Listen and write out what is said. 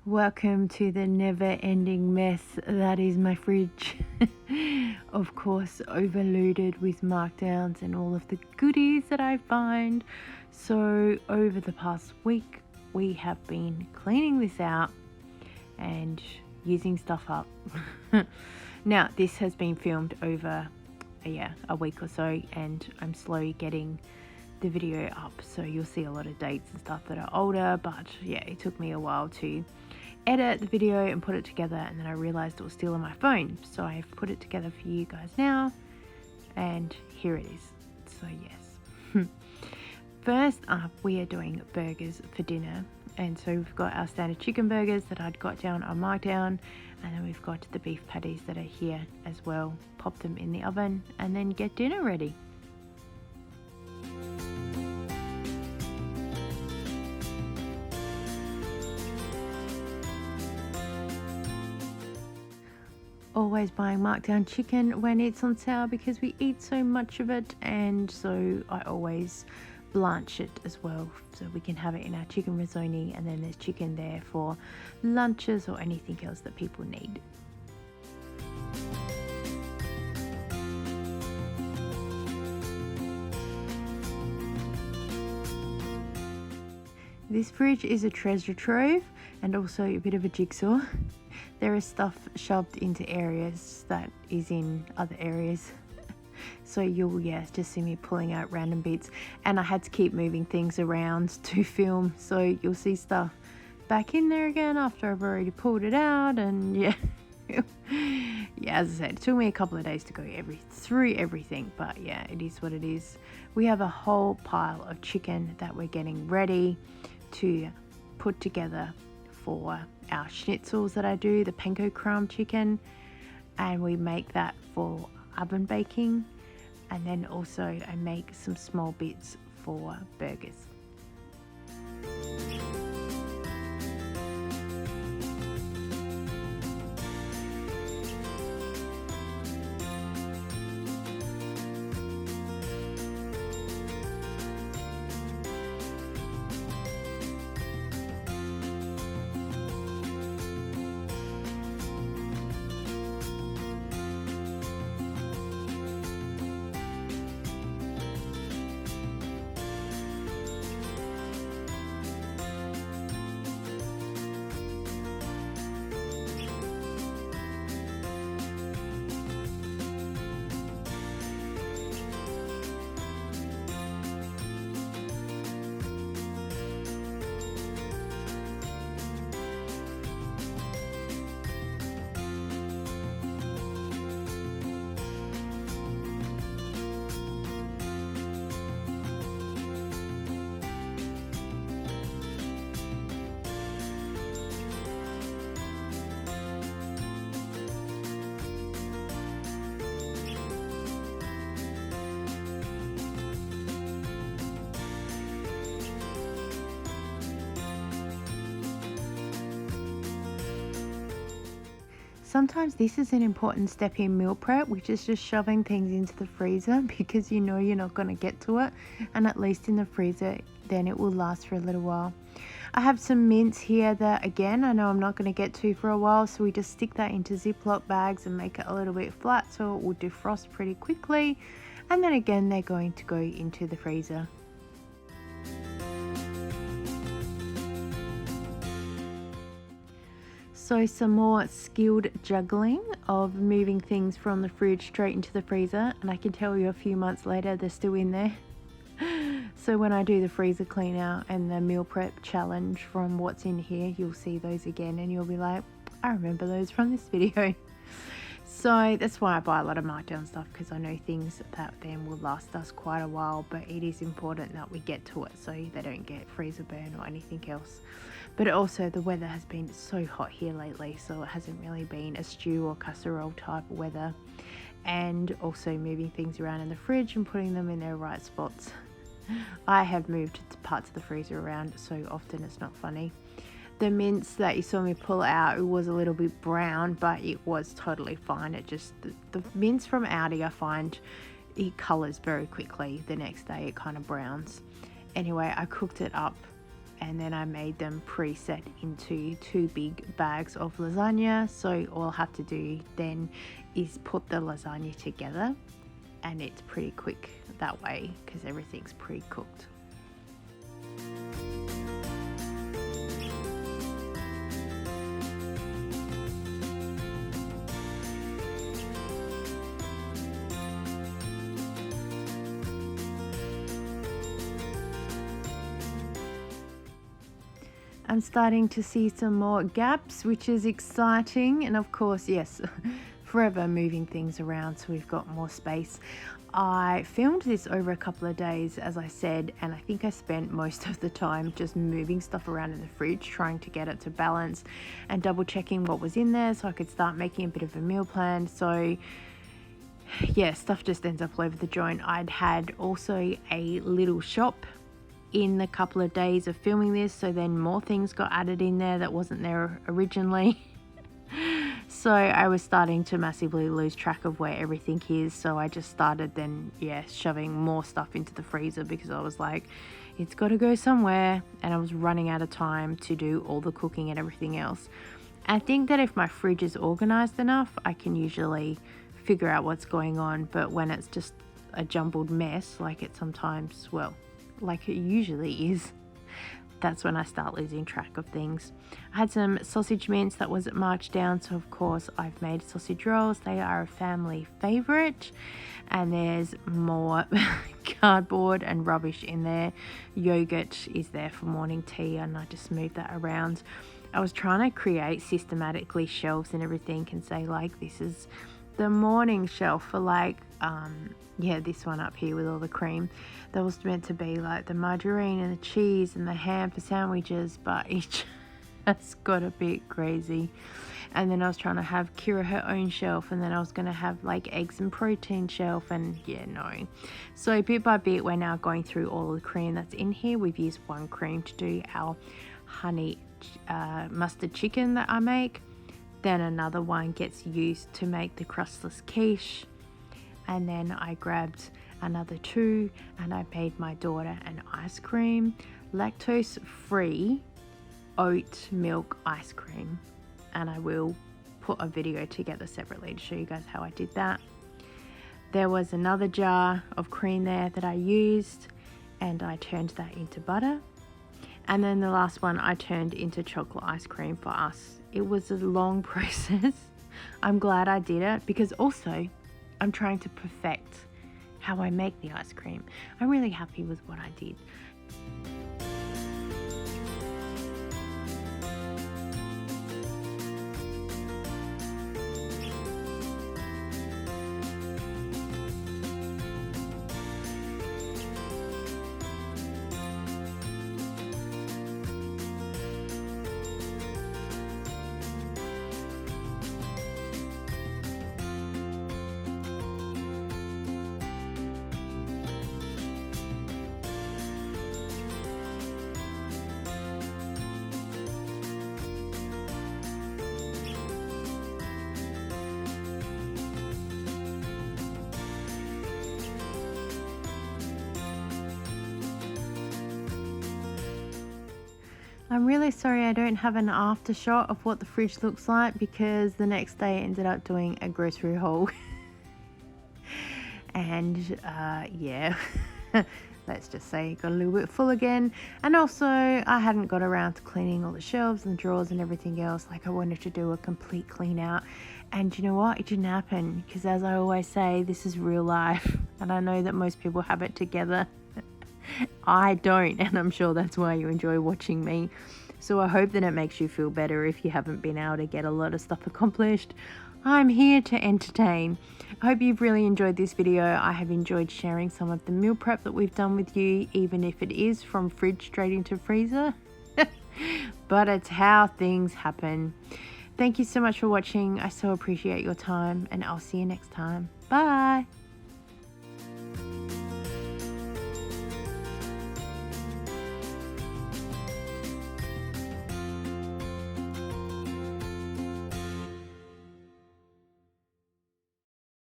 Welcome to the never-ending mess that is my fridge. Of course, overloaded with markdowns and all of the goodies that I find. So over the past week, we have been cleaning this out and using stuff up. Now, this has been filmed over a week or so, and I'm slowly getting the video up, so you'll see a lot of dates and stuff that are older, but yeah, it took me a while to edit the video and put it together, and then I realized it was still on my phone, so I've put it together for you guys now, and here it is. So yes. First up, we are doing burgers for dinner, and so we've got our standard chicken burgers that I'd got down on markdown, and then we've got the beef patties that are here as well. Pop them in the oven and then get dinner ready. Always buying markdown chicken when it's on sale because we eat so much of it, and so I always blanch it as well so we can have it in our chicken risotto, and then there's chicken there for lunches or anything else that people need. This fridge is a treasure trove and also a bit of a jigsaw. There is stuff shoved into areas that is in other areas. So you'll just see me pulling out random bits, and I had to keep moving things around to film, so you'll see stuff back in there again after I've already pulled it out. And yeah, as I said, it took me a couple of days to go through everything, but yeah, it is what it is. We have a whole pile of chicken that we're getting ready to put together for our schnitzels that I do, the panko crumb chicken, and we make that for oven baking, and then also I make some small bits for burgers. Sometimes this is an important step in meal prep, which is just shoving things into the freezer because you know you're not going to get to it, and at least in the freezer then it will last for a little while. I have some mince here that again I know I'm not going to get to for a while, so we just stick that into Ziploc bags and make it a little bit flat so it will defrost pretty quickly, and then again they're going to go into the freezer. So some more skilled juggling of moving things from the fridge straight into the freezer, and I can tell you a few months later they're still in there. So when I do the freezer clean out and the meal prep challenge from what's in here, you'll see those again and you'll be like, I remember those from this video. So that's why I buy a lot of markdown stuff, because I know things that then will last us quite a while, but it is important that we get to it so they don't get freezer burn or anything else. But also the weather has been so hot here lately, so it hasn't really been a stew or casserole type of weather. And also moving things around in the fridge and putting them in their right spots. I have moved parts of the freezer around so often it's not funny. The mince that you saw me pull out, it was a little bit brown, but it was totally fine. It just, the mince from Aldi, I find it colours very quickly. The next day it kind of browns. Anyway, I cooked it up and then I made them preset into 2 big bags of lasagna. So all I'll have to do then is put the lasagna together, and it's pretty quick that way because everything's pre-cooked. I'm starting to see some more gaps, which is exciting. And of course, yes, forever moving things around so we've got more space. I filmed this over a couple of days, as I said, and I think I spent most of the time just moving stuff around in the fridge, trying to get it to balance and double checking what was in there so I could start making a bit of a meal plan. So yeah, stuff just ends up all over the joint. I'd had also a little shop in a couple of days of filming this, so then more things got added in there that wasn't there originally. So I was starting to massively lose track of where everything is, so I just started then shoving more stuff into the freezer because I was like, it's got to go somewhere, and I was running out of time to do all the cooking and everything else. I think that if my fridge is organized enough, I can usually figure out what's going on, but when it's just a jumbled mess like it sometimes, well, like it usually is, that's when I start losing track of things. I had some sausage mince that was marked down, so of course I've made sausage rolls. They are a family favorite, and there's more cardboard and rubbish in there. Yogurt is there for morning tea, and I just moved that around. I was trying to create systematically shelves and everything and say like, this is the morning shelf for like this one up here with all the cream. That was meant to be like the margarine and the cheese and the ham for sandwiches, but it just got a bit crazy. And then I was trying to have Kira her own shelf, and then I was going to have like eggs and protein shelf, and no. So bit by bit we're now going through all of the cream that's in here. We've used one cream to do our honey mustard chicken that I make. Then another one gets used to make the crustless quiche, and then I grabbed another 2 and I made my daughter an ice cream, lactose free oat milk ice cream, and I will put a video together separately to show you guys how I did that. There was another jar of cream there that I used, and I turned that into butter, and then the last one I turned into chocolate ice cream for us. It was a long process. I'm glad I did it because also I'm trying to perfect how I make the ice cream. I'm really happy with what I did. I'm really sorry I don't have an after shot of what the fridge looks like, because the next day I ended up doing a grocery haul. And let's just say it got a little bit full again. And also I hadn't got around to cleaning all the shelves and drawers and everything else. Like, I wanted to do a complete clean out, and you know what, it didn't happen, because as I always say, this is real life, and I know that most people have it together. I don't, and I'm sure that's why you enjoy watching me. So I hope that it makes you feel better if you haven't been able to get a lot of stuff accomplished. I'm here to entertain. I hope you've really enjoyed this video. I have enjoyed sharing some of the meal prep that we've done with you, even if it is from fridge straight into freezer. But it's how things happen. Thank you so much for watching. I so appreciate your time, and I'll see you next time. Bye.